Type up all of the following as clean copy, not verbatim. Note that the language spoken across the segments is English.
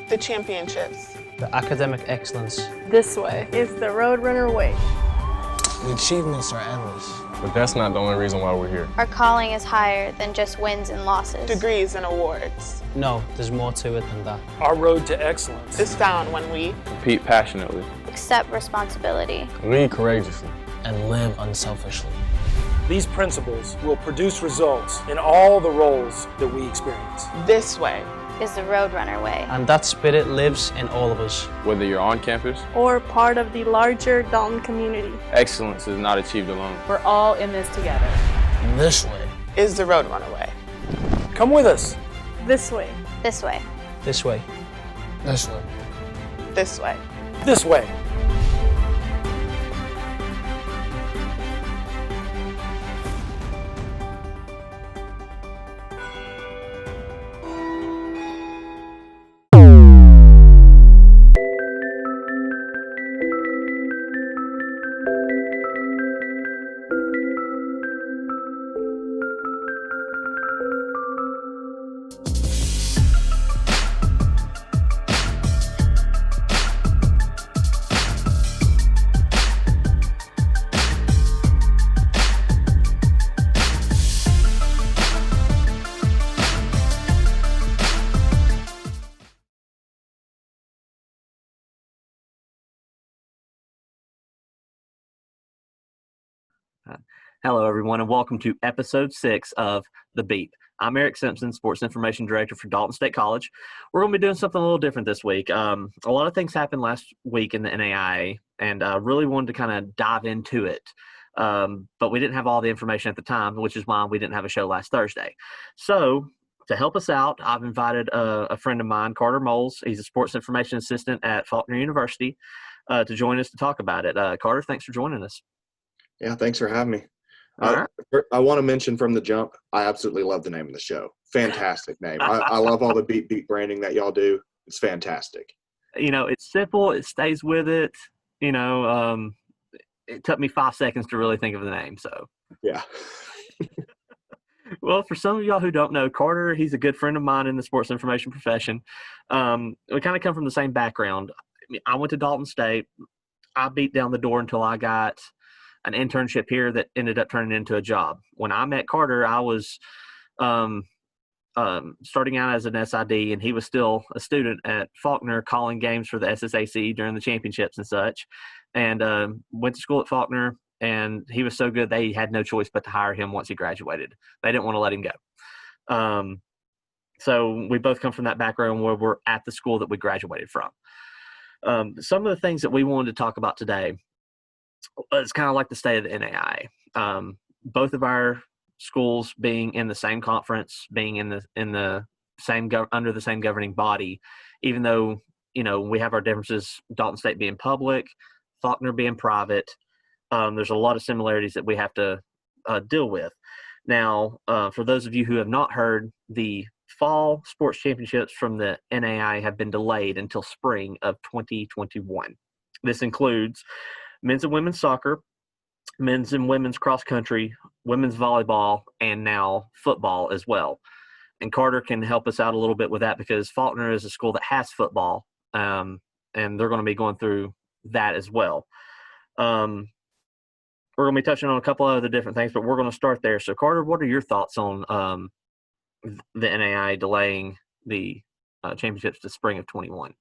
The championships. The academic excellence. This way is the Roadrunner way. The achievements are endless. But that's not the only reason why we're here. Our calling is higher than just wins and losses. Degrees and awards. No, there's more to it than that. Our road to excellence Is found when we Compete passionately. Accept responsibility. Lead courageously. And live unselfishly. These principles will produce results in all the roles that we experience. this way. Is the Roadrunner way. And that spirit lives in all of us. Whether you're on campus, Or part of the larger Dalton community. excellence is not achieved alone. We're all in this together. This way. Is the Roadrunner way. Come with us. This way. This way. This way. This way. This way. This way. Hello, everyone, and welcome to episode 6 of The Beat. I'm Eric Simpson, Sports Information Director for Dalton State College. We're going to be doing something a little different this week. A lot of things happened last week in the NAIA, and I really wanted to kind of dive into it. But we didn't have all the information at the time, which is why we didn't have a show last Thursday. So to help us out, I've invited a friend of mine, Carter Moles. He's a Sports Information Assistant at Faulkner University, to join us to talk about it. Carter, thanks for joining us. Yeah, thanks for having me. All right. I want to mention from the jump, I absolutely love the name of the show. Fantastic name. I love all the beat branding that y'all do. It's fantastic. You know, it's simple. It stays with it. You know, it took me 5 seconds to really think of the name. So, Yeah. well, for some of y'all who don't know, Carter, he's a good friend of mine in the sports information profession. We kind of come from the same background. I went to Dalton State. I beat down the door until I got an internship here that ended up turning into a job. When I met Carter, I was starting out as an SID, and he was still a student at Faulkner calling games for the SSAC during the championships and such, and went to school at Faulkner, and he was so good they had no choice but to hire him once he graduated. They didn't want to let him go. So we both come from that background where we're at the school that we graduated from. Some of the things that we wanted to talk about today, it's kind of like the state of the NAIA. Both of our schools being in the same conference, being in the same under the same governing body, even though we have our differences. Dalton State being public, Faulkner being private. There's a lot of similarities that we have to deal with. Now, for those of you who have not heard, the fall sports championships from the NAIA have been delayed until spring of 2021. This includes men's and women's soccer, men's and women's cross country, women's volleyball, and now football as well. And Carter can help us out a little bit with that because Faulkner is a school that has football, and they're going to be going through that as well. We're going to be touching on a couple of other different things, but we're going to start there. So, Carter, what are your thoughts on the NAIA delaying the championships to spring of 21?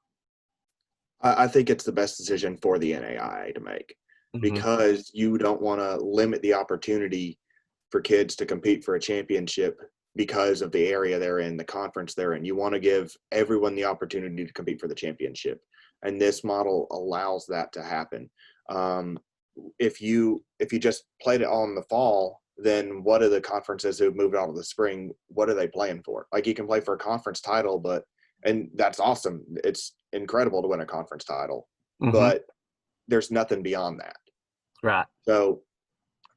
I think it's the best decision for the NAIA to make because you don't want to limit the opportunity for kids to compete for a championship because of the area they're in, the conference they're in. You want to give everyone the opportunity to compete for the championship. And this model allows that to happen. If you just played it all in the fall, then what are the conferences who've moved out of the spring? What are they playing for? Like, you can play for a conference title, and that's awesome. It's incredible to win a conference title, but there's nothing beyond that. Right. So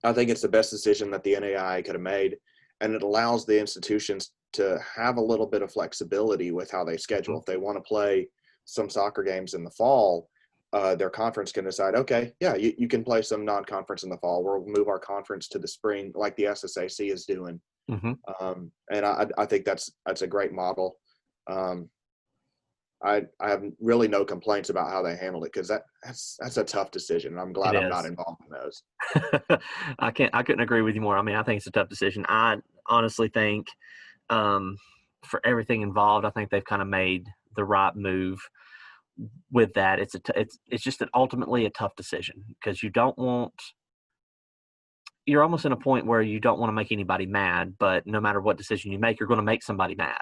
I think it's the best decision that the NAIA could have made, and it allows the institutions to have a little bit of flexibility with how they schedule. If they want to play some soccer games in the fall, their conference can decide, okay, yeah, you can play some non-conference in the fall. We'll move our conference to the spring like the SSAC is doing. And I think that's a great model. I have really no complaints about how they handled it because that's a tough decision. I'm glad I'm not involved in those. I couldn't agree with you more. I mean, I think it's a tough decision. I honestly think for everything involved, I think they've kind of made the right move with that. It's just ultimately a tough decision because you're almost in a point where you don't want to make anybody mad, but no matter what decision you make, you're going to make somebody mad.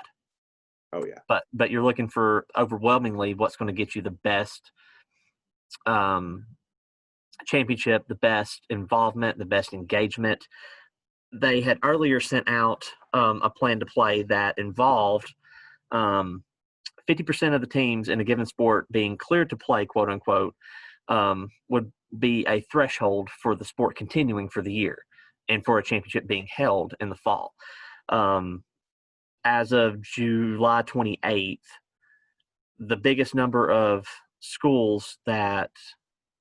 Oh yeah. But you're looking for overwhelmingly what's going to get you the best championship, the best involvement, the best engagement. They had earlier sent out a plan to play that involved 50% of the teams in a given sport being cleared to play, quote unquote, would be a threshold for the sport continuing for the year and for a championship being held in the fall. As of July 28th, the biggest number of schools or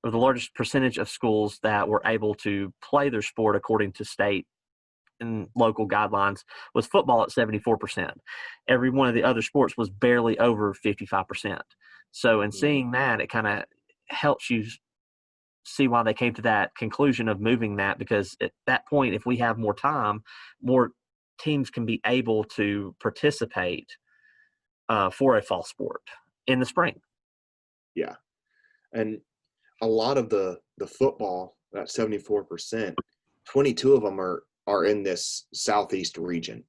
the largest percentage of schools that were able to play their sport according to state and local guidelines was football at 74%. Every one of the other sports was barely over 55%. So in seeing that, it kind of helps you see why they came to that conclusion of moving that, because at that point, if we have more time, more teams can be able to participate for a fall sport in the spring. Yeah. And a lot of the football, that 74%, 22 of them are in this Southeast region,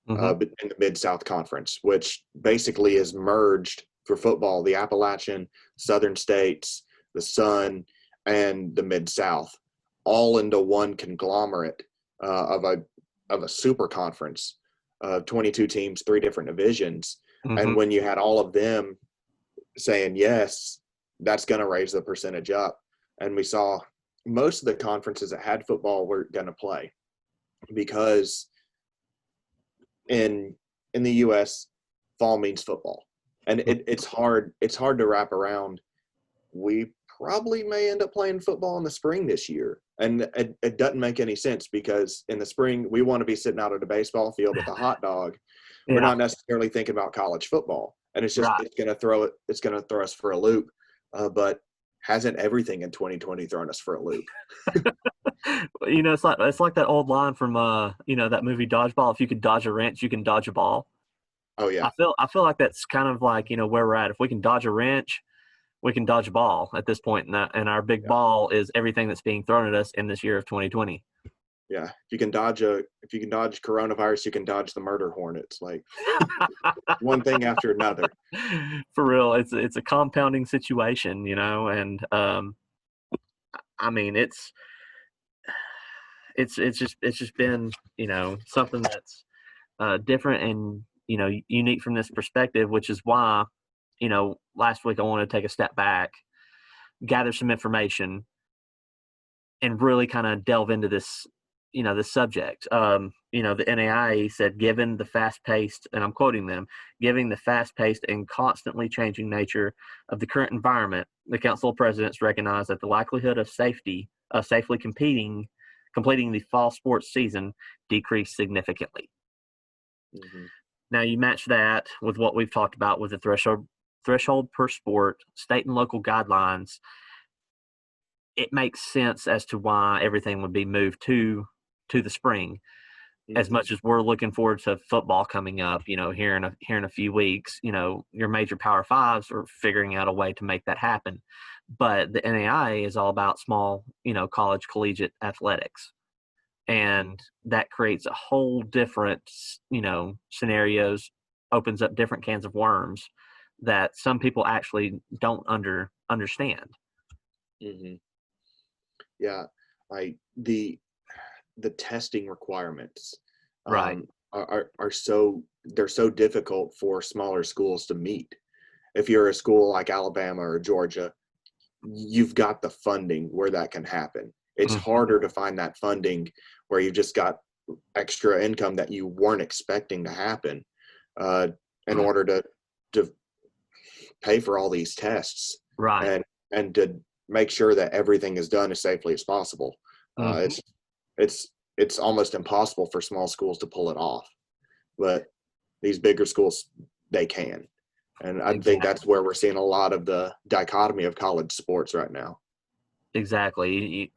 in the Mid-South Conference, which basically is merged for football, the Appalachian, Southern states, the Sun, and the Mid-South, all into one conglomerate of a super conference of 22 teams, 3 different divisions. And when you had all of them saying yes, that's going to raise the percentage up. And we saw most of the conferences that had football were going to play, because in the U.S., fall means football, and it's hard to wrap around. We probably may end up playing football in the spring this year, and it doesn't make any sense, because in the spring we want to be sitting out at a baseball field with a hot dog. Yeah. We're not necessarily thinking about college football, and it's just it's going to throw us for a loop. But hasn't everything in 2020 thrown us for a loop? You know, it's like that old line from that movie Dodgeball. If you could dodge a wrench, you can dodge a ball. Oh yeah. I feel like that's kind of like where we're at. If we can dodge a wrench, we can dodge a ball at this point, and our big ball is everything that's being thrown at us in this year of 2020. Yeah, if you can dodge coronavirus, you can dodge the murder hornets. Like one thing after another. For real, it's a compounding situation, and I mean it's just been something that's different and unique from this perspective, which is why last week I wanted to take a step back, gather some information, and really kind of delve into this this subject. The NAIA said, given the fast-paced, and I'm quoting them, given the fast-paced and constantly changing nature of the current environment, the Council of Presidents recognize that the likelihood of safely completing the fall sports season decreased significantly. Mm-hmm. Now you match that with what we've talked about with the threshold per sport, state and local guidelines. It makes sense as to why everything would be moved to the spring. Mm-hmm. As much as we're looking forward to football coming up, here in a few weeks, your major Power Fives are figuring out a way to make that happen. But the NAIA is all about small, college collegiate athletics. And that creates a whole different, scenarios, opens up different cans of worms that some people actually don't understand. Mm-hmm. Yeah, like the testing requirements, right, are so difficult for smaller schools to meet. If you're a school like Alabama or Georgia, you've got the funding where that can happen. It's harder to find that funding where you've just got extra income that you weren't expecting to happen in order to pay for all these tests, right, and to make sure that everything is done as safely as possible. It's almost impossible for small schools to pull it off, but these bigger schools, they can. And I think that's where we're seeing a lot of the dichotomy of college sports right now. Exactly.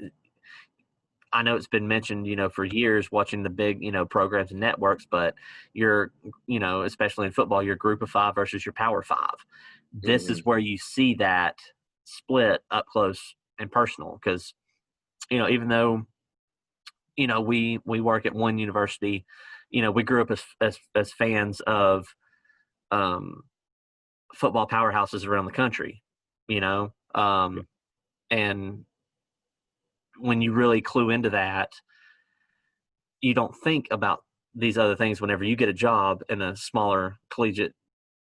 I know it's been mentioned, for years watching the big, programs and networks, but you're, especially in football, your group of five versus your power five. This is where you see that split up close and personal because, even though, we work at one university, we grew up as fans of football powerhouses around the country, and when you really clue into that, you don't think about these other things whenever you get a job in a smaller collegiate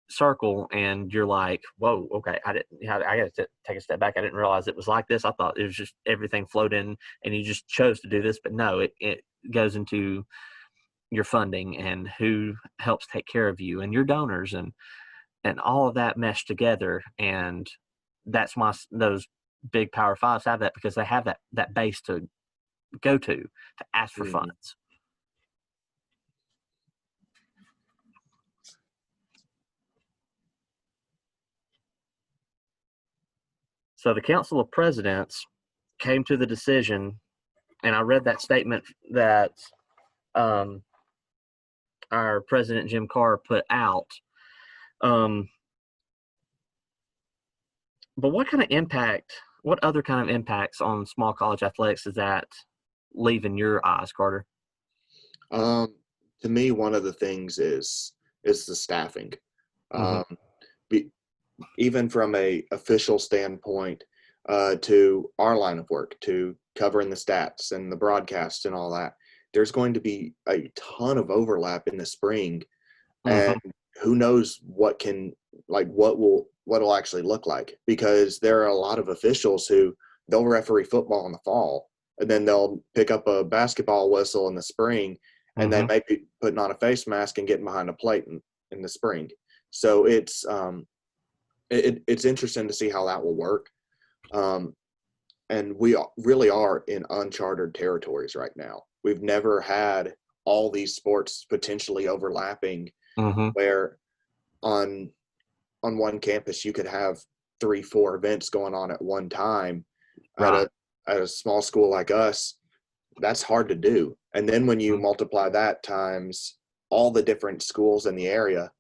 circle and you're like, whoa, okay, I got to take a step back. I didn't realize it was like this. I thought it was just everything flowed in and you just chose to do this. But no, it goes into your funding and who helps take care of you and your donors and all of that meshed together. And that's why those big power fives have that, because they have that base to go to ask for funds. So the Council of Presidents came to the decision, and I read that statement that our president Jim Carr put out. But what other kind of impacts on small college athletics is that leave in your eyes, Carter? To me, one of the things is the staffing. Even from a official standpoint, to our line of work, to covering the stats and the broadcasts and all that, there's going to be a ton of overlap in the spring, and who knows what will actually look like, because there are a lot of officials who they'll referee football in the fall and then they'll pick up a basketball whistle in the spring and they may be putting on a face mask and getting behind a plate in the spring. So it's interesting to see how that will work. And we really are in uncharted territories right now. We've never had all these sports potentially overlapping, where on one campus you could have 3-4 events going on at one time. Right. At a small school like us, that's hard to do. And then when you multiply that times all the different schools in the area,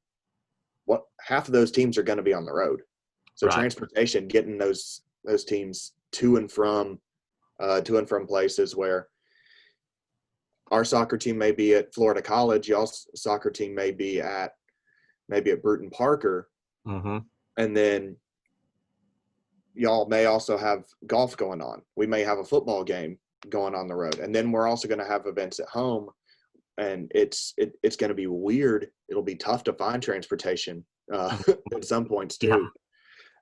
half of those teams are going to be on the road. So transportation, getting those teams to and from places where our soccer team may be at Florida College, y'all's soccer team may be at Bruton Parker, and then y'all may also have golf going on. We may have a football game going on the road, and then we're also going to have events at home. And it's going to be weird. It'll be tough to find transportation at some points too. Yeah.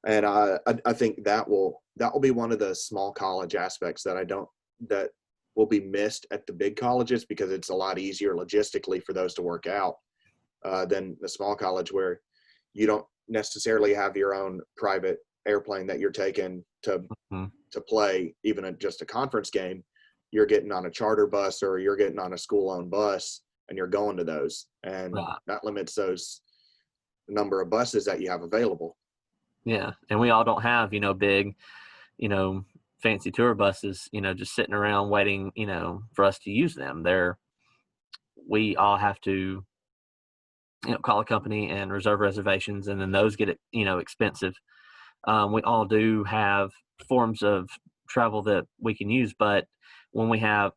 And I think that will be one of the small college aspects that will be missed at the big colleges, because it's a lot easier logistically for those to work out than the small college, where you don't necessarily have your own private airplane that you're taking to play even just a conference game. You're getting on a charter bus or you're getting on a school-owned bus and you're going to those. And that limits the number of buses that you have available. Yeah. And we all don't have, big, fancy tour buses, just sitting around waiting, for us to use them. We all have to, call a company and reserve reservations, and then those get, expensive. We all do have forms of travel that we can use, but when we have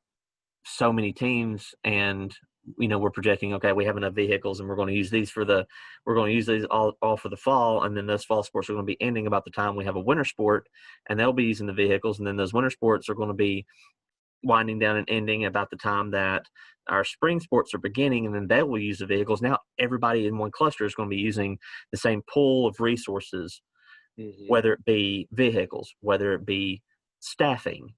so many teams and, we're projecting, okay, we have enough vehicles and we're going to use these all for the fall. And then those fall sports are going to be ending about the time we have a winter sport, and they'll be using the vehicles. And then those winter sports are going to be winding down and ending about the time that our spring sports are beginning. And then they will use the vehicles. Now everybody in one cluster is going to be using the same pool of resources, whether it be vehicles, whether it be staffing,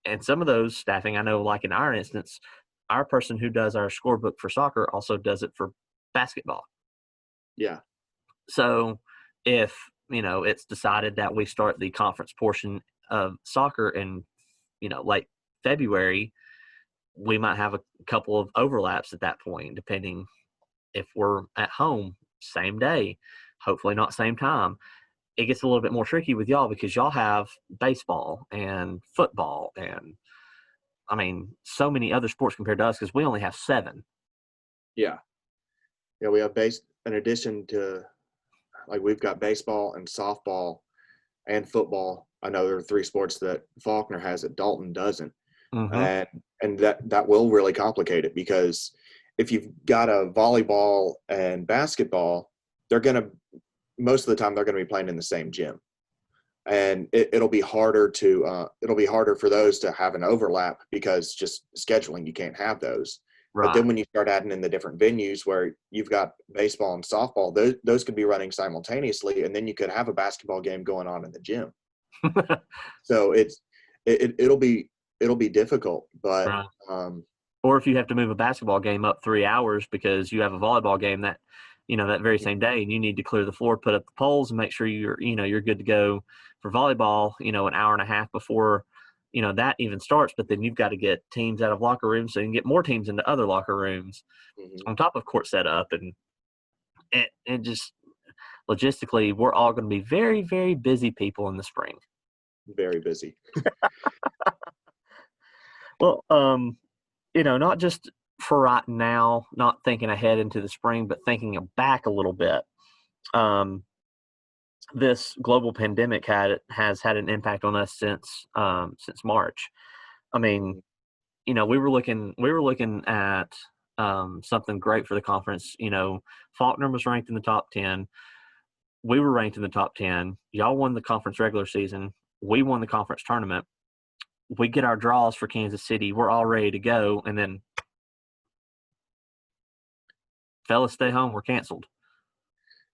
and some of those staffing, I know, like in our instance, our person who does our scorebook for soccer also does it for basketball. Yeah. So if, it's decided that we start the conference portion of soccer in, late February, we might have a couple of overlaps at that point, depending if we're at home same day, hopefully not same time. It gets a little bit more tricky with y'all because y'all have baseball and football and, I mean, so many other sports compared to us because we only have 7. Yeah. Yeah, we have in addition to, like, we've got baseball and softball and football. I know there are 3 sports that Faulkner has that Dalton doesn't. Mm-hmm. And that will really complicate it because if you've got a volleyball and basketball, most of the time they're going to be playing in the same gym. And it'll be harder for those to have an overlap because just scheduling, you can't have those. Right. But then when you start adding in the different venues where you've got baseball and softball, those could be running simultaneously, and then you could have a basketball game going on in the gym. So it'll be difficult, but right. Or if you have to move a basketball game up 3 hours because you have a volleyball game that very same day, and you need to clear the floor, put up the poles, and make sure you're good to go for volleyball, an hour and a half before that even starts. But then you've got to get teams out of locker rooms so you can get more teams into other locker rooms on top of court setup, and just logistically, we're all going to be very, very busy people in the spring. Very busy. Well, not just for right now, not thinking ahead into the spring, but thinking back a little bit. This global pandemic has had an impact on us since March. I mean, we were looking at something great for the conference. Faulkner was ranked in the top 10. We were ranked in the top 10. Y'all won the conference regular season. We won the conference tournament. We get our draws for Kansas City. We're all ready to go, and then fellas, stay home. We're canceled.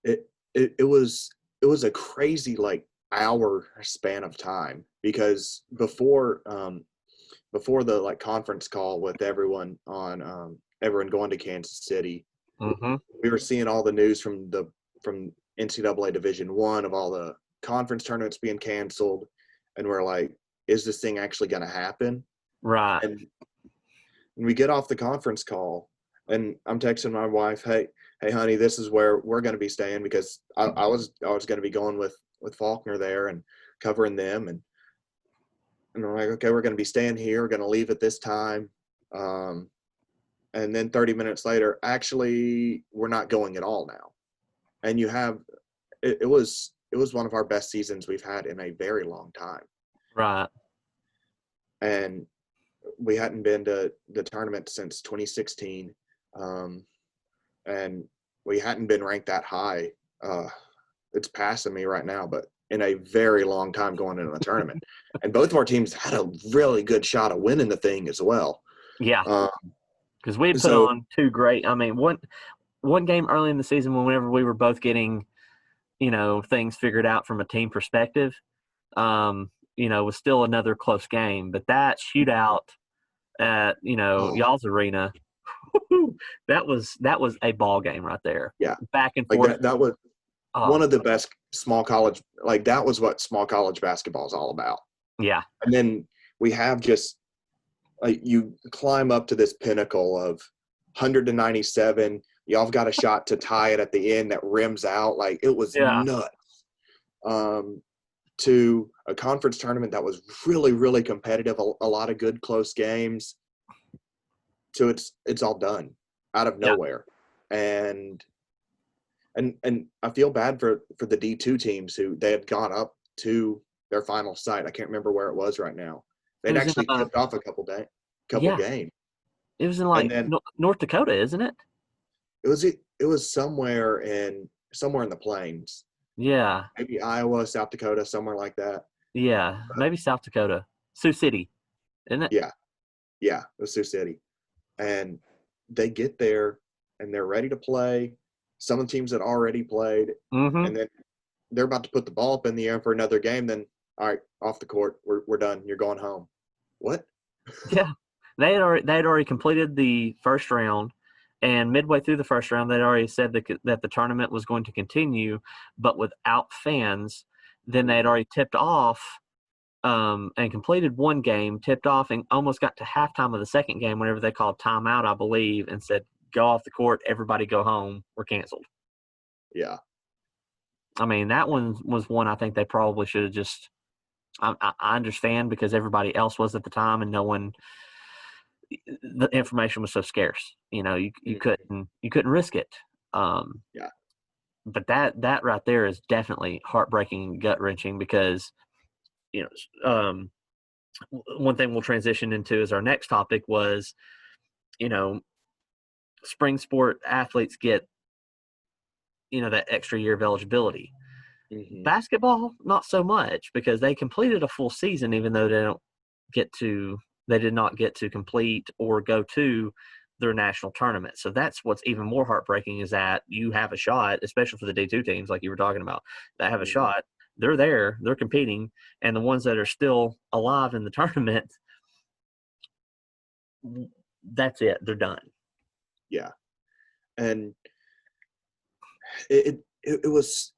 It was a crazy hour span of time because before the conference call with everyone on everyone going to Kansas City, we were seeing all the news from NCAA Division I of all the conference tournaments being canceled, and we're like, is this thing actually going to happen? Right. And we get off the conference call, and I'm texting my wife, hey, honey, this is where we're going to be staying because I was going to be going with Faulkner there and covering them. And we're like, okay, we're going to be staying here. We're going to leave at this time. And then 30 minutes later, actually, we're not going at all now. And it was one of our best seasons we've had in a very long time. Right. And we hadn't been to the tournament since 2016. And we hadn't been ranked that high. It's passing me right now, but in a very long time going into the tournament. And both of our teams had a really good shot of winning the thing as well. Yeah. Because we had put on 2 great. I mean, one game early in the season whenever we were both getting, things figured out from a team perspective, was still another close game. But that shootout at, y'all's arena, that was a ball game right there. Yeah. Back and forth. That was one of the best small college, that was what small college basketball is all about. Yeah. And then we have just, you climb up to this pinnacle of 197. Y'all have got a shot to tie it at the end that rims out. It was nuts. To a conference tournament that was really, really competitive, a lot of good close games. So it's all done out of nowhere. And I feel bad for the D2 teams who they had gone up to their final site. I can't remember where it was right now. They'd actually tipped off a couple games. It was in North Dakota, isn't it? It was somewhere in the plains. Yeah. Maybe Iowa, South Dakota, somewhere like that. Yeah, maybe South Dakota. Sioux City, isn't it? Yeah. Yeah, it was Sioux City. And they get there, and they're ready to play. Some of the teams had already played, and then they're about to put the ball up in the air for another game. Then, all right, off the court, we're done. You're going home. What? Yeah, they had already completed the first round, and midway through the first round, they'd already said that the tournament was going to continue, but without fans. Then they had already tipped off and completed one game, tipped off, and almost got to halftime of the second game whenever they called timeout, I believe, and said, go off the court, everybody go home, we're canceled. Yeah. I mean, that one was one I think they probably should have just. I understand because everybody else was at the time, and no one. The information was so scarce. You know, you couldn't risk it. Yeah. But that right there is definitely heartbreaking and gut wrenching because, you know, one thing we'll transition into as our next topic was, you know, spring sport athletes get, you know, that extra year of eligibility. Mm-hmm. Basketball, not so much because they completed a full season, even though they did not get to complete or go to their national tournament. So that's what's even more heartbreaking is that you have a shot, especially for the D2 teams like you were talking about, that have a shot. They're there, they're competing, and the ones that are still alive in the tournament, that's it. They're done. Yeah. And it was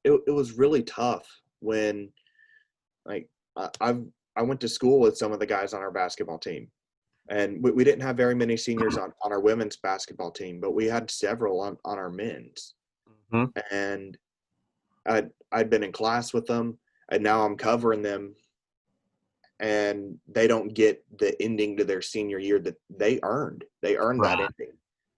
really tough when, like, I went to school with some of the guys on our basketball team, and we didn't have very many seniors on our women's basketball team, but we had several on our men's. Mm-hmm. And I'd been in class with them, and now I'm covering them, and they don't get the ending to their senior year that they earned. They earned that ending.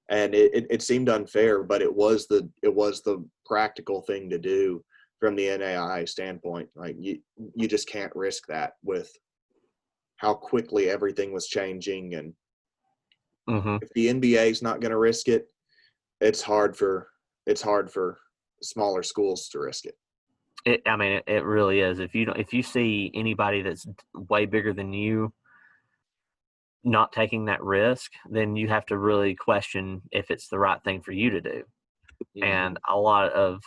And it seemed unfair, but it was the practical thing to do from the NAIA standpoint. Like you just can't risk that with how quickly everything was changing. And if the NBA is not going to risk it, it's hard for smaller schools to risk it. It really is. If you see anybody that's way bigger than you not taking that risk, then you have to really question if it's the right thing for you to do. Mm-hmm. And a lot of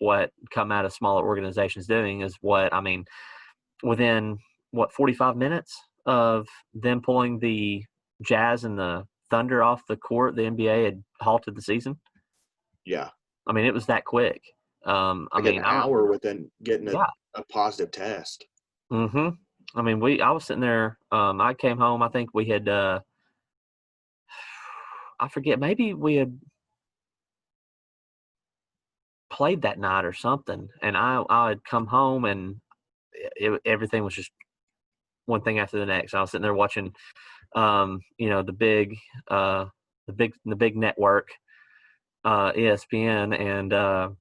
what come out of smaller organizations doing is within 45 minutes of them pulling the Jazz and the Thunder off the court, the NBA had halted the season. Yeah. I mean, it was that quick. An hour within getting a positive test. Mm-hmm. I mean, I was sitting there. I came home. I think we had, I forget, maybe we had played that night or something. And I had come home and everything was just one thing after the next. I was sitting there watching, the big network, ESPN, and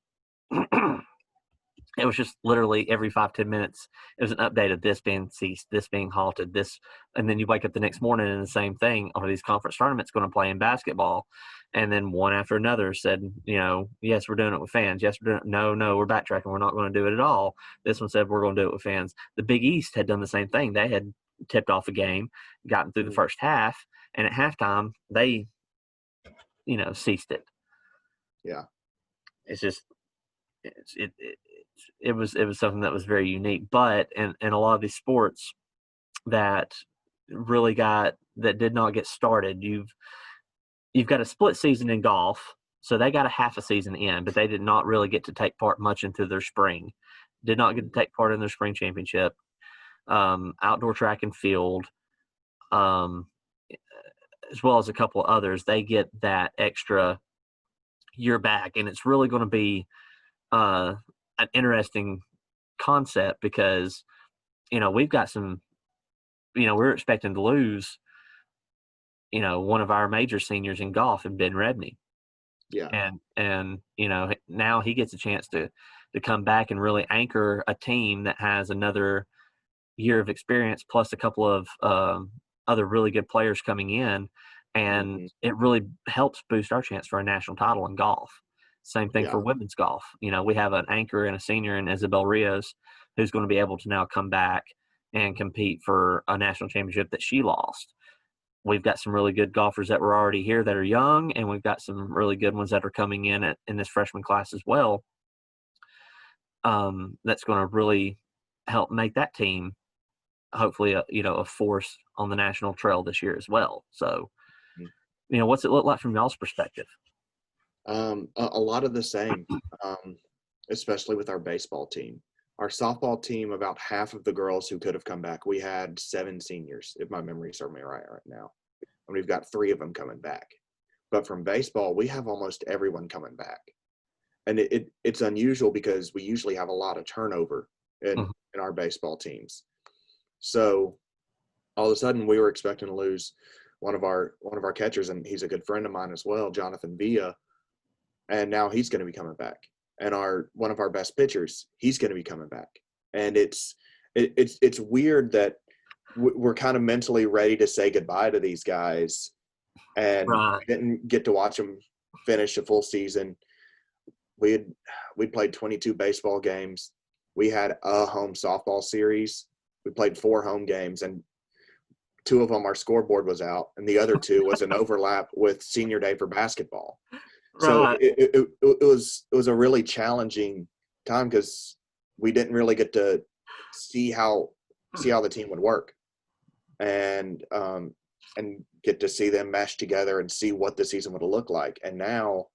it was just literally every 5-10 minutes, it was an update of this being ceased, this being halted, this, and then you wake up the next morning and the same thing. Are these conference tournaments going to play in basketball? And then one after another said, yes, we're doing it with fans. Yes, we're doing it. No, we're backtracking. We're not going to do it at all. This one said we're going to do it with fans. The Big East had done the same thing. They had tipped off a game, gotten through the first half, and at halftime they, ceased it. Yeah, it's just it was something that was very unique. But in a lot of these sports that really did not get started, you've got a split season in golf, so they got a half a season in, but they did not really get to take part much into their spring. Did not get to take part in their spring championship. Outdoor track and field, as well as a couple of others, they get that extra year back, and it's really going to be an interesting concept because we've got some, we're expecting to lose one of our major seniors in golf in Ben Rebney. Yeah. And now he gets a chance to come back and really anchor a team that has another year of experience plus a couple of other really good players coming in, and it really helps boost our chance for a national title in golf. Same thing for women's golf. We have an anchor and a senior in Isabel Rios who's going to be able to now come back and compete for a national championship that she lost. We've got some really good golfers that were already here that are young, and we've got some really good ones that are coming in this freshman class as well. That's going to really help make that team hopefully a force on the national trail this year as well. So, what's it look like from y'all's perspective? A lot of the same, especially with our baseball team. Our softball team, about half of the girls who could have come back, we had 7 seniors, if my memory serves me right now. And we've got 3 of them coming back. But from baseball, we have almost everyone coming back. and it's unusual because we usually have a lot of turnover in Mhm. in our baseball teams. So all of a sudden, we were expecting to lose one of our catchers, and he's a good friend of mine as well, Jonathan Villa, and now he's going to be coming back. And one of our best pitchers, he's going to be coming back. And it's weird that we're kind of mentally ready to say goodbye to these guys, and Right. we didn't get to watch them finish a full season. We played 22 baseball games. We had a home softball series. We played 4 home games, and 2 of them our scoreboard was out, and the other 2 was an overlap with senior day for basketball. So Right. it was a really challenging time because we didn't really get to see how the team would work, and get to see them mesh together and see what the season would look like. And now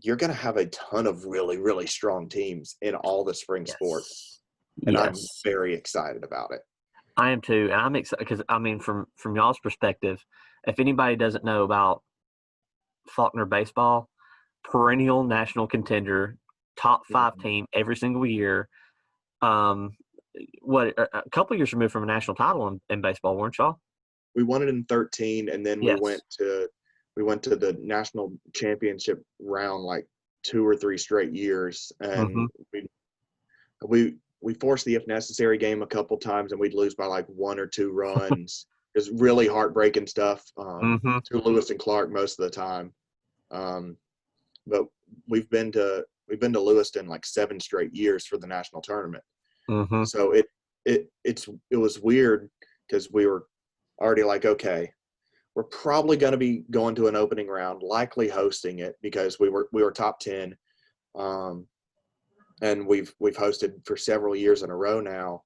you're going to have a ton of really, really strong teams in all the spring sports, and I'm very excited about it. I am too, and I'm excited because from y'all's perspective, if anybody doesn't know about Faulkner baseball, perennial national contender, top 5 team every single year. A couple years removed from a national title in baseball, weren't y'all? We won it in 13, and then Yes. we went to the national championship round like 2 or 3 straight years, and we forced the if necessary game a couple times, and we'd lose by like 1 or 2 runs. It was really heartbreaking stuff to Lewis and Clark most of the time. But we've been to Lewiston like 7 straight years for the national tournament. So it was weird because we were already like, okay, we're probably going to be going to an opening round, likely hosting it because we were top 10. And we've hosted for several years in a row now,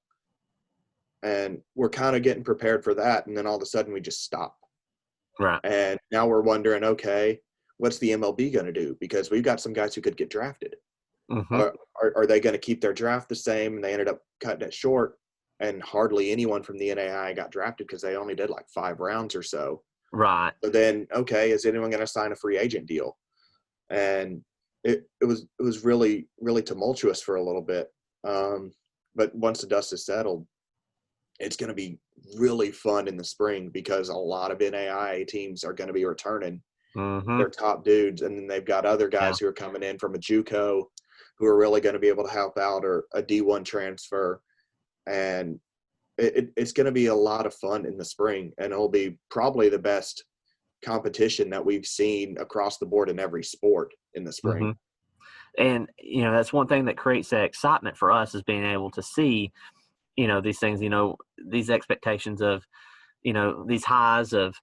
and we're kind of getting prepared for that. And then all of a sudden we just stop. Right. And now we're wondering, okay, what's the MLB going to do? Because we've got some guys who could get drafted. Are they going to keep their draft the same? And they ended up cutting it short, and hardly anyone from the NAI got drafted because they only did like 5 rounds or so. Right. So then, okay, is anyone going to sign a free agent deal? And it was really, really tumultuous for a little bit. But once the dust has settled, it's going to be really fun in the spring because a lot of NAIA teams are going to be returning their top dudes. And then they've got other guys who are coming in from a JUCO who are really going to be able to help out, or a D1 transfer. And it's going to be a lot of fun in the spring, and it'll be probably the best competition that we've seen across the board in every sport in the spring. And, that's one thing that creates that excitement for us, is being able to see, these things, these expectations of, these highs of,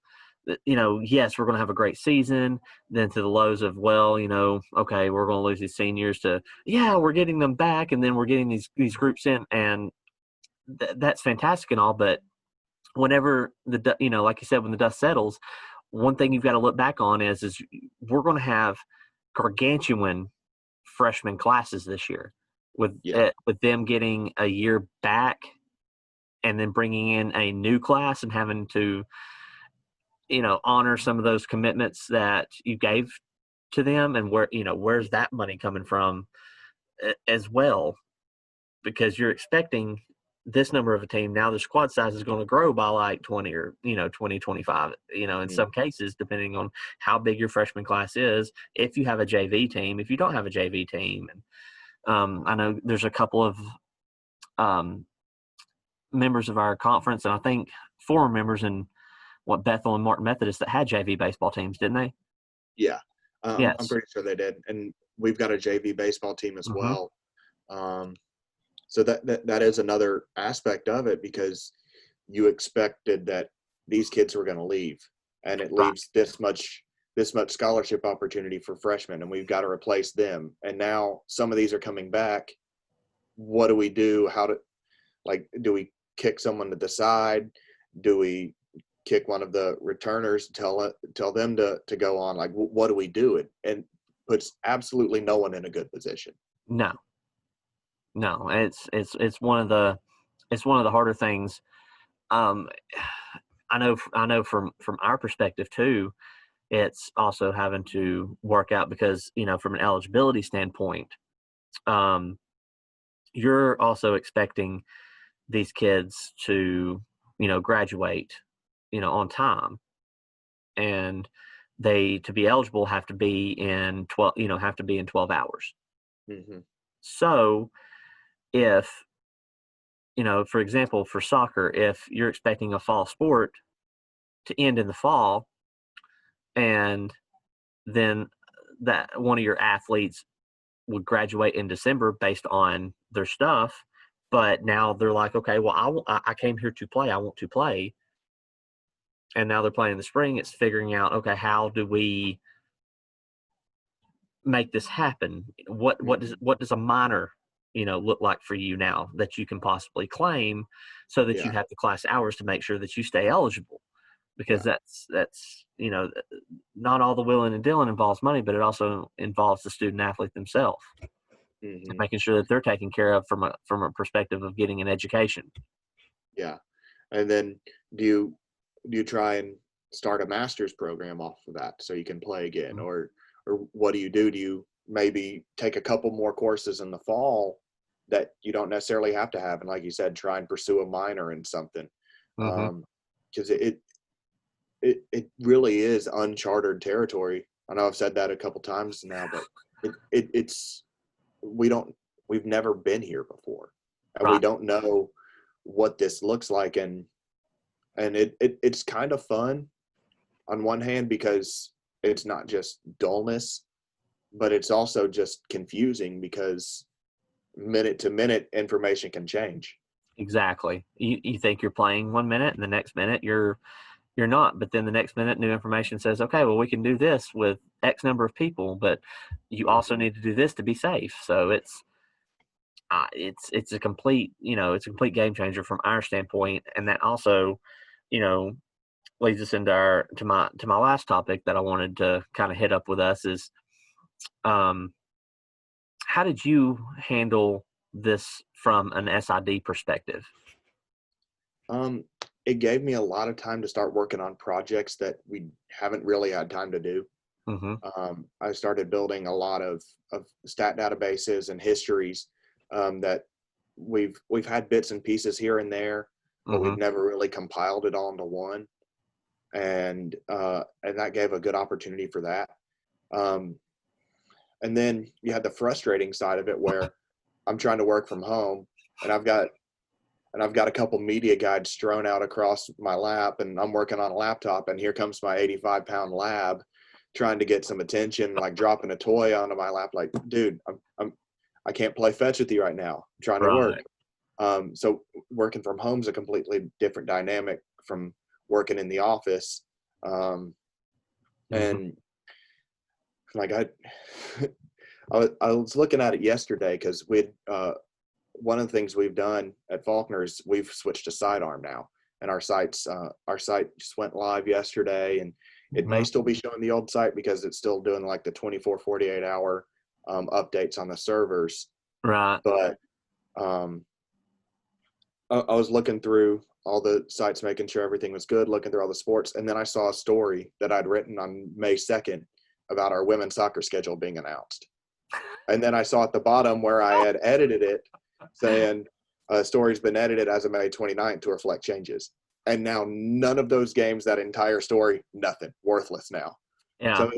yes, we're going to have a great season, then to the lows of, well, okay, we're going to lose these seniors, to, we're getting them back, and then we're getting these groups in, and that's fantastic and all. But whenever like you said, when the dust settles, one thing you've got to look back on is we're going to have gargantuan freshman classes this year with them getting a year back and then bringing in a new class and having to, honor some of those commitments that you gave to them, and where's that money coming from as well, because you're expecting this number of a team. Now the squad size is going to grow by like 20 or 20, 25, in some cases, depending on how big your freshman class is, if you have a JV team, if you don't have a JV team. And I know there's a couple of members of our conference, and I think former members in Bethel and Martin Methodist, that had JV baseball teams, didn't they? Yeah. Yes. I'm pretty sure they did. And we've got a JV baseball team as well. So that is another aspect of it, because you expected that these kids were going to leave, and it leaves this much scholarship opportunity for freshmen, and we've got to replace them. And now some of these are coming back. What do we do? Do we kick someone to the side? Do we kick one of the returners, tell them to go on? Like, what do we do? And puts absolutely no one in a good position. No, it's one of the harder things. I know from our perspective too, it's also having to work out because, from an eligibility standpoint, you're also expecting these kids to, graduate, on time. And they, to be eligible, have to be in 12 hours. Mm-hmm. So if, for example, for soccer, if you're expecting a fall sport to end in the fall, and then that one of your athletes would graduate in December based on their stuff, but now they're like, okay, well, I came here to play. I want to play. And now they're playing in the spring. It's figuring out, okay, how do we make this happen? What does a minor, look like for you now that you can possibly claim, so that you have the class hours to make sure that you stay eligible? Because that's not all the wheeling and dealing involves money, but it also involves the student athlete themselves, making sure that they're taken care of from a perspective of getting an education. Yeah, and then do you try and start a master's program off of that so you can play again, or what do you do? Do you maybe take a couple more courses in the fall that you don't necessarily have to have, and like you said, try and pursue a minor in something, because it really is uncharted territory. I know I've said that a couple times now, but we've never been here before, and we don't know what this looks like, and it's kind of fun on one hand because it's not just dullness, but it's also just confusing because minute to minute information can change. Exactly. You think you're playing 1 minute, and the next minute you're not, but then the next minute new information says, okay, well, we can do this with X number of people, but you also need to do this to be safe. So it's a complete, it's a complete game changer from our standpoint. And that also, leads us into my last topic that I wanted to kind of hit up with us is, how did you handle this from an SID perspective? It gave me a lot of time to start working on projects that we haven't really had time to do. I started building a lot of stat databases and histories that we've had bits and pieces here and there, but we've never really compiled it all into one. And that gave a good opportunity for that. And then you had the frustrating side of it where I'm trying to work from home, and I've got a couple media guides strewn out across my lap, and I'm working on a laptop, and here comes my 85-pound lab trying to get some attention, like dropping a toy onto my lap. Like, dude, I can't play fetch with you right now. I'm trying to work. So working from home is a completely different dynamic from working in the office. And like I was looking at it yesterday because one of the things we've done at Faulkner is we've switched to Sidearm now, and our site just went live yesterday, and it may still be showing the old site because it's still doing like the 24, 48 hour updates on the servers. Right. But I was looking through all the sites, making sure everything was good, looking through all the sports, and then I saw a story that I'd written on May 2nd about our women's soccer schedule being announced. And then I saw at the bottom where I had edited it saying story's been edited as of May 29th to reflect changes. And now none of those games, that entire story, nothing, worthless now. Yeah. So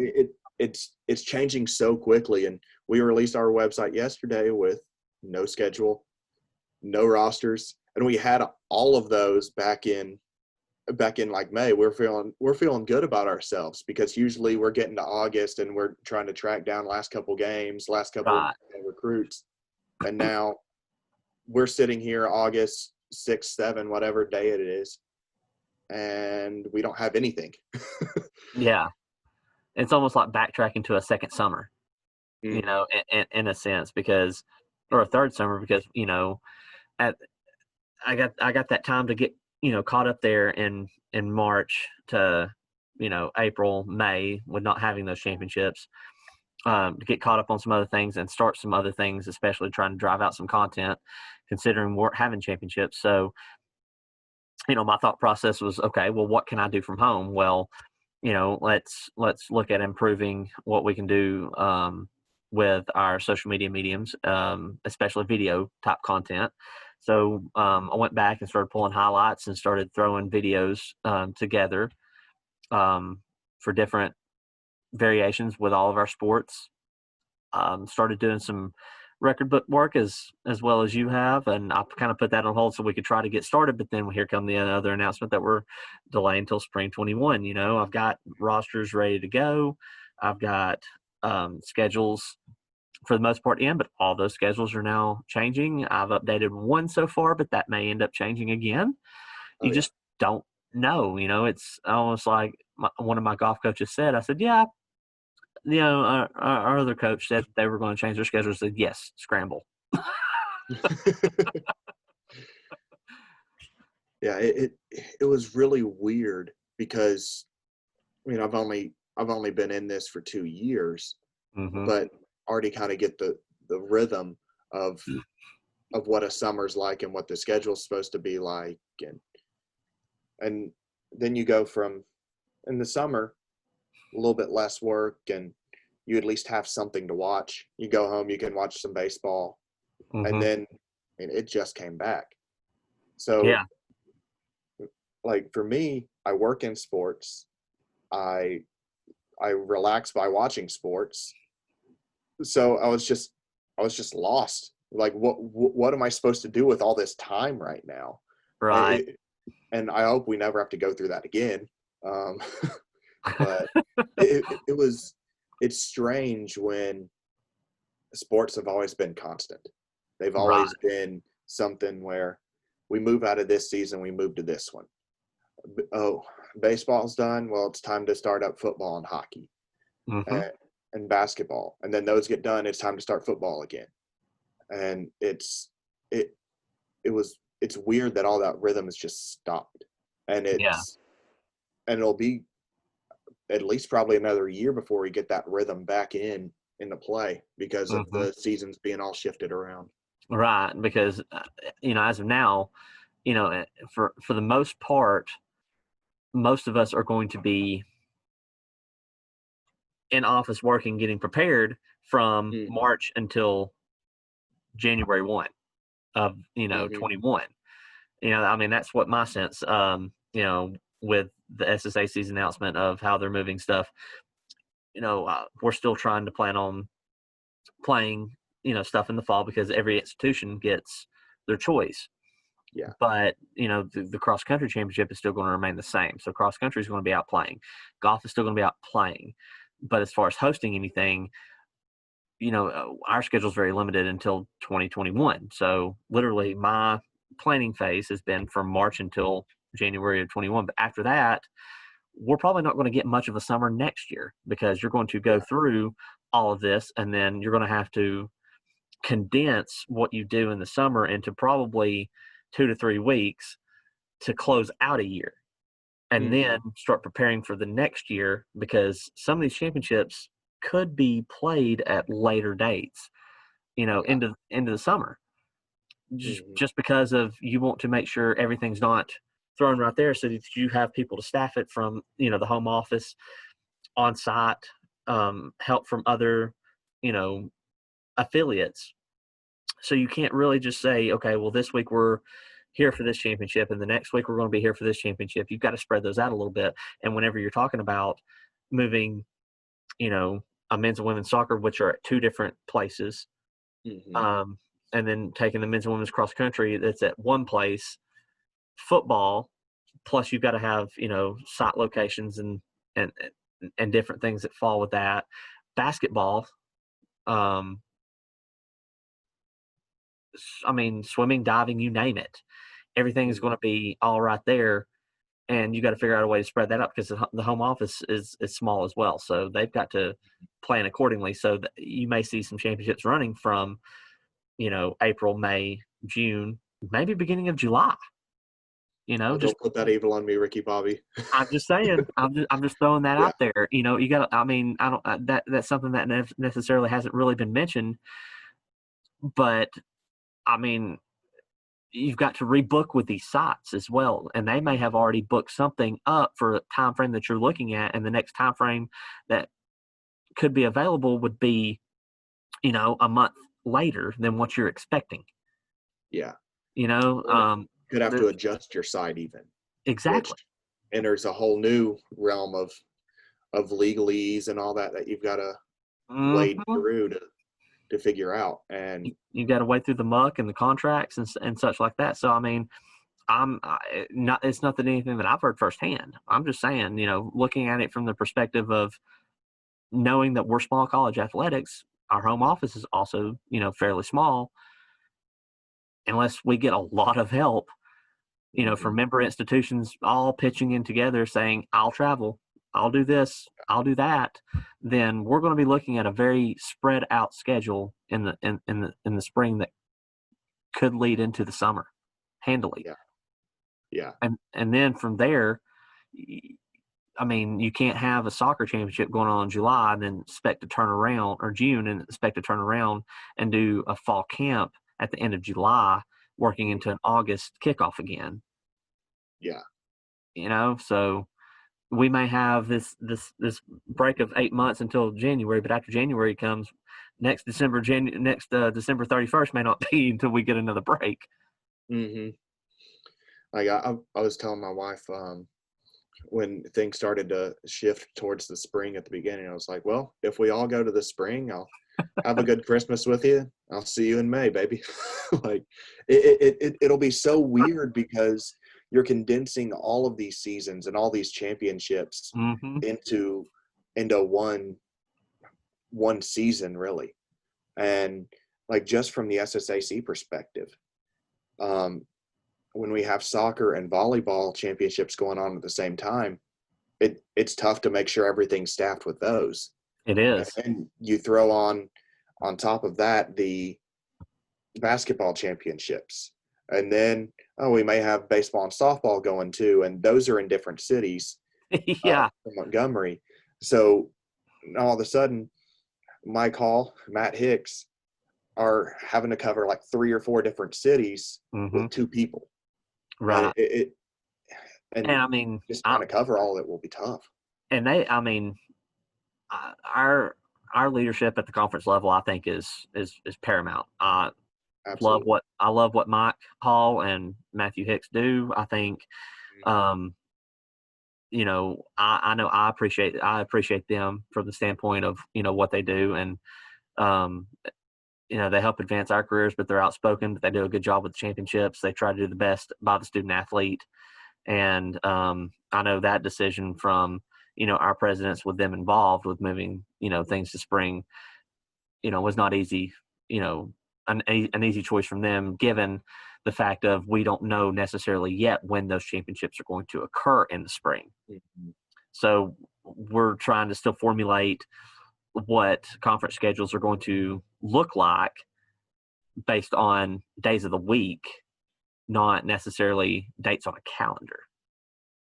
it's changing so quickly. And we released our website yesterday with no schedule, no rosters, and we had all of those back in like May. We're feeling good about ourselves because usually we're getting to August and we're trying to track down last couple games, last couple recruits. And now we're sitting here August 6, 7, whatever day it is, and we don't have anything. Yeah. It's almost like backtracking to a second summer, in a sense, or a third summer, because, I got that time to get, caught up there in March to, April, May, with not having those championships, to get caught up on some other things and start some other things, especially trying to drive out some content, considering we're having championships. So, my thought process was, okay, well, what can I do from home? Well, let's look at improving what we can do with our social media mediums, especially video type content. So I went back and started pulling highlights and started throwing videos together for different variations with all of our sports. Started doing some record book work as well as you have, and I kind of put that on hold so we could try to get started, but then here come the other announcement that we're delaying until spring 21. I've got rosters ready to go. I've got schedules for the most part in, but all those schedules are now changing. I've updated one so far, but that may end up changing again. You just don't know. It's almost like one of my golf coaches said. I said, yeah, our other coach said they were going to change their schedule. I said, yes, scramble. Yeah, it was really weird because, I've only been in this for 2 years, but already kind of get the rhythm of what a summer's like and what the schedule's supposed to be like, and then you go from in the summer a little bit less work and you at least have something to watch. You go home, you can watch some baseball, and then it just came back. So like for me, I work in sports. I relax by watching sports. So I was just lost. Like, what am I supposed to do with all this time right now? Right. And I hope we never have to go through that again. But it's strange when sports have always been constant. They've always been something where we move out of this season, we move to this one. Oh, baseball's done. Well, it's time to start up football and hockey. And basketball, and then those get done, it's time to start football again. And it's weird that all that rhythm has just stopped, and it'll be at least probably another year before we get that rhythm back into play because of the seasons being all shifted around. Right, because as of now, for the most part, most of us are going to be in office working, getting prepared from March until January 1 of 21. That's what my sense. With the SSAC's announcement of how they're moving stuff, we're still trying to plan on playing stuff in the fall because every institution gets their choice. Yeah. But the cross country championship is still going to remain the same. So cross country is going to be out playing. Golf is still going to be out playing. But as far as hosting anything, our schedule is very limited until 2021. So literally my planning phase has been from March until January of 21. But after that, we're probably not going to get much of a summer next year because you're going to go through all of this and then you're going to have to condense what you do in the summer into probably 2 to 3 weeks to close out a year. And then start preparing for the next year because some of these championships could be played at later dates, into the summer. Just because of you want to make sure everything's not thrown right there so that you have people to staff it from, the home office, on site, help from other, affiliates. So you can't really just say, okay, well, this week we're here for this championship and the next week we're going to be here for this championship. You've got to spread those out a little bit. And whenever you're talking about moving, a men's and women's soccer, which are at 2 different places, and then taking the men's and women's cross country that's at one place, football, plus you've got to have, site locations and different things that fall with that. Basketball, swimming, diving, you name it. Everything is going to be all right there, and you got to figure out a way to spread that up because the home office is small as well. So they've got to plan accordingly. So that you may see some championships running from, April, May, June, maybe beginning of July. Don't put that evil on me, Ricky Bobby. I'm just saying. I'm just throwing that out there. You got. That's something that necessarily hasn't really been mentioned, but you've got to rebook with these sites as well, and they may have already booked something up for a time frame that you're looking at, and the next time frame that could be available would be, a month later than what you're expecting. Yeah. Could have to adjust your site even. Exactly. Which enters a whole new realm of legalese and all that you've got to wade through to figure out. And you got to wade through the muck and the contracts and such like that. So, I mean, it's nothing anything that I've heard firsthand. I'm just saying, looking at it from the perspective of knowing that we're small college athletics, our home office is also, fairly small. Unless we get a lot of help, from member institutions all pitching in together saying, I'll travel, I'll do this, I'll do that, then we're going to be looking at a very spread out schedule in the spring that could lead into the summer handily. Yeah. And then from there, I mean, you can't have a soccer championship going on in July and then expect to turn around, or June, and expect to turn around and do a fall camp at the end of July, working into an August kickoff again. Yeah. So we may have this break of 8 months until January, but after January comes, next December 31st may not be until we get another break. Mm-hmm. Like I was telling my wife, when things started to shift towards the spring at the beginning, I was like, well, if we all go to the spring, I'll have a good Christmas with you. I'll see you in May, baby. Like it'll be so weird because you're condensing all of these seasons and all these championships into one season, really. And like, just from the SSAC perspective, when we have soccer and volleyball championships going on at the same time, it's tough to make sure everything's staffed with those. It is. And you throw on top of that the basketball championships, and then we may have baseball and softball going too, and those are in different cities. Yeah. From Montgomery. So all of a sudden, Mike Hall, Matt Hicks are having to cover like 3 or 4 different cities with 2 people. Right. And I mean, just trying to cover all of it will be tough. And our leadership at the conference level, I think, is paramount. I love what Mike Hall and Matthew Hicks do. I think, I know I appreciate them from the standpoint of, what they do. And, they help advance our careers, but they're outspoken, but they do a good job with the championships. They try to do the best by the student athlete. And I know that decision from, our presidents with them involved with moving, things to spring, was not easy, an easy choice from them, given the fact of we don't know necessarily yet when those championships are going to occur in the spring. Mm-hmm. So we're trying to still formulate what conference schedules are going to look like based on days of the week, not necessarily dates on a calendar.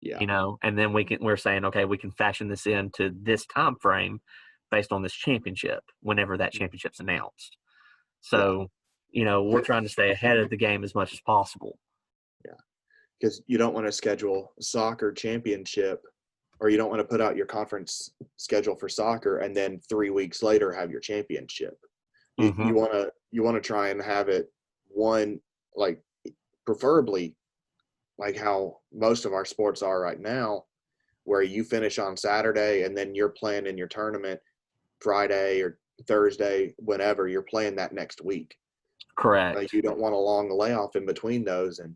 Yeah. And then we're saying, okay, we can fashion this into this time frame based on this championship whenever that championship's announced. So, we're trying to stay ahead of the game as much as possible. Yeah. Because you don't want to schedule a soccer championship, or you don't want to put out your conference schedule for soccer and then 3 weeks later have your championship. You want to try and have it one, like, preferably like how most of our sports are right now, where you finish on Saturday and then you're playing in your tournament Friday or Thursday, whenever you're playing that next week. Correct. Like, you don't want a long layoff in between those, and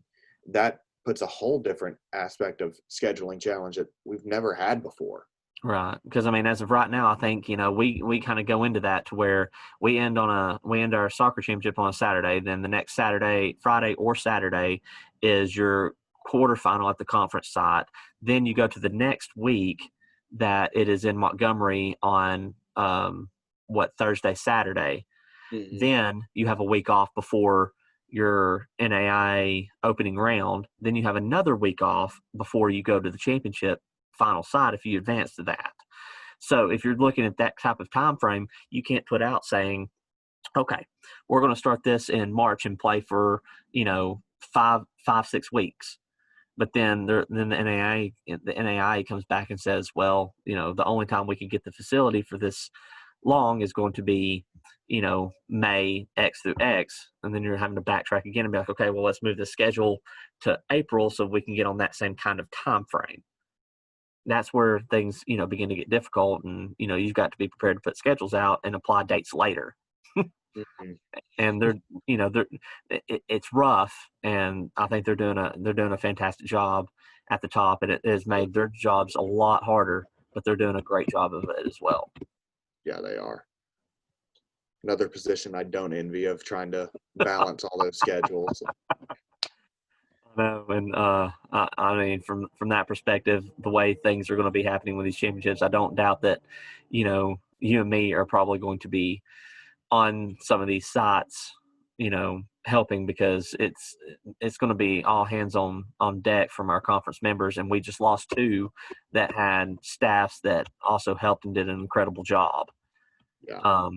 that puts a whole different aspect of scheduling challenge that we've never had before. Right. Because, as of right now, I think, we kind of go into that to where we end our soccer championship on a Saturday. Then the next Saturday, Friday or Saturday, is your quarterfinal at the conference site. Then you go to the next week that it is in Montgomery on Thursday, Saturday. Mm-hmm. Then you have a week off before your NAIA opening round. Then you have another week off before you go to the championship final side if you advance to that. So if you're looking at that type of time frame, you can't put out saying, okay, we're going to start this in March and play for, 6 weeks. But then the NAIA comes back and says, well, the only time we can get the facility for this long is going to be, May X through X. And then you're having to backtrack again and be like, okay, well, let's move the schedule to April so we can get on that same kind of time frame. That's where things, begin to get difficult. And, you've got to be prepared to put schedules out and apply dates later. Mhm. And it's rough, and I think they're doing a fantastic job at the top, and it has made their jobs a lot harder, but they're doing a great job of it as well. Yeah, they are. Another position I don't envy of trying to balance all those schedules. No, and I mean, from that perspective, the way things are going to be happening with these championships, I don't doubt that, you and me are probably going to be on some of these sites, helping, because it's going to be all hands on deck from our conference members, and we just lost 2 that had staffs that also helped and did an incredible job. Yeah.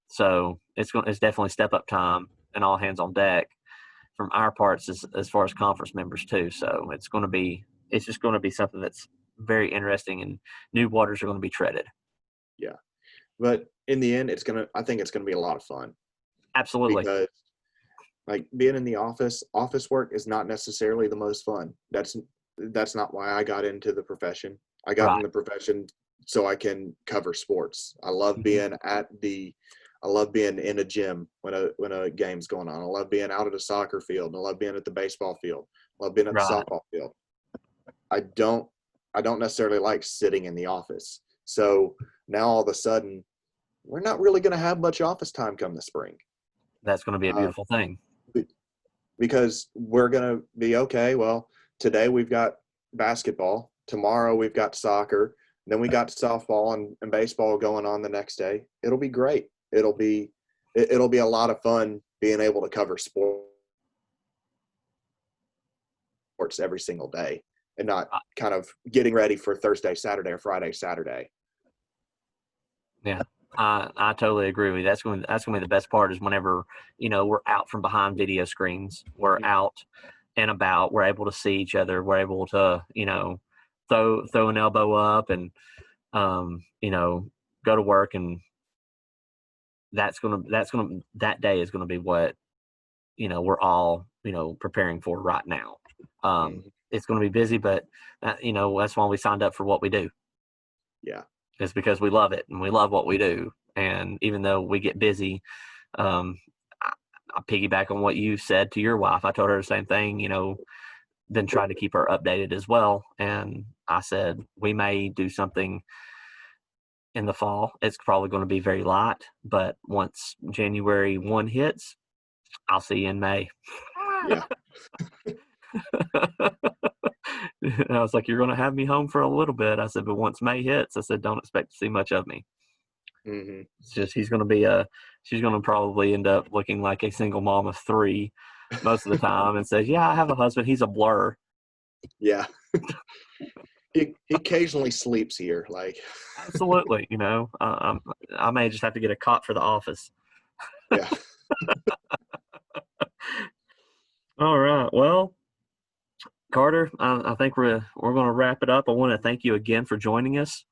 So it's definitely step up time and all hands on deck from our parts as far as conference members too. So it's just going to be something that's very interesting, and new waters are going to be treaded. Yeah. But in the end, I think it's going to be a lot of fun. Absolutely. Because like being in the office work is not necessarily the most fun. That's not why I got into the profession. I got in the profession so I can cover sports. I love being I love being in a gym when a game's going on. I love being out at a soccer field. I love being at the baseball field. I love being at the softball field. I don't necessarily like sitting in the office. So now all of a sudden, we're not really going to have much office time come the spring. That's going to be a beautiful thing. Because we're going to be, okay, well, today we've got basketball. Tomorrow we've got soccer. Then we got softball and baseball going on the next day. It'll be great. It'll be a lot of fun being able to cover sports every single day and not kind of getting ready for Thursday, Saturday, or Friday, Saturday. Yeah. I totally agree with you. That's going to be the best part, is whenever, we're out from behind video screens, we're out and about, we're able to see each other, we're able to, throw an elbow up and, go to work, and that day is going to be what, we're all, preparing for right now. It's going to be busy, but that's why we signed up for what we do. Yeah. It's because we love it and we love what we do. And even though we get busy, I piggyback on what you said to your wife. I told her the same thing, then trying to keep her updated as well. And I said, we may do something in the fall. It's probably going to be very light, but once January 1 hits, I'll see you in May. Yeah. And I was like, you're going to have me home for a little bit. I said, but once May hits, I said, don't expect to see much of me. Mm-hmm. It's just, she's going to probably end up looking like a single mom of 3 most of the time, and says, yeah, I have a husband. He's a blur. Yeah. He occasionally sleeps here. Like, absolutely. I may just have to get a cot for the office. Yeah. All right. Well, Carter, I think we're going to wrap it up. I want to thank you again for joining us.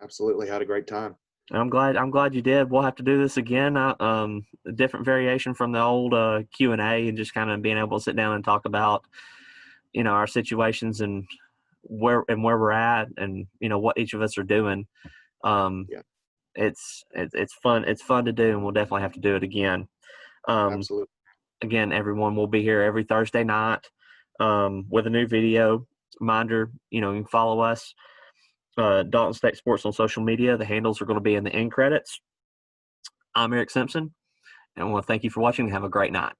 Absolutely. Had a great time. I'm glad you did. We'll have to do this again. A different variation from the old Q&A, and just kind of being able to sit down and talk about, our situations and where we're at, and what each of us are doing. It's fun. It's fun to do, and we'll definitely have to do it again. Absolutely. Again, everyone will be here every Thursday night with a new video. Reminder, you can follow us, Dalton State Sports, on social media. The handles are going to be in the end credits. I'm Eric Simpson, and I want to thank you for watching, and have a great night.